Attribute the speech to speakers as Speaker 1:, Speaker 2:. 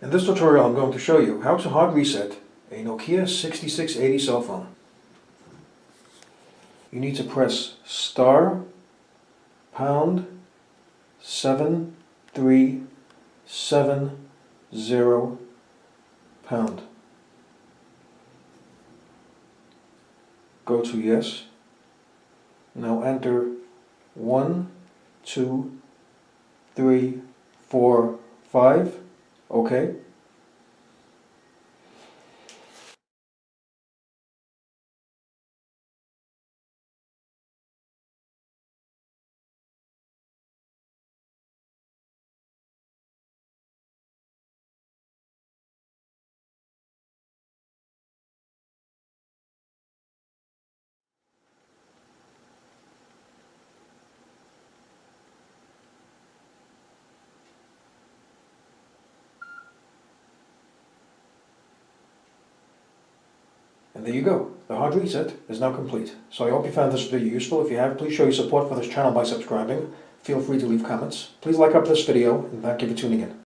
Speaker 1: In this tutorial I'm going to show you how to hard reset a Nokia 6680 cell phone. You need to press star pound 7370 pound. Go to yes. Now enter 1, 2, 3, 4, 5. OK. And there you go. The hard reset is now complete. So I hope you found this video useful. If you have, please show your support for this channel by subscribing. Feel free to leave comments. Please like up this video, and thank you for tuning in.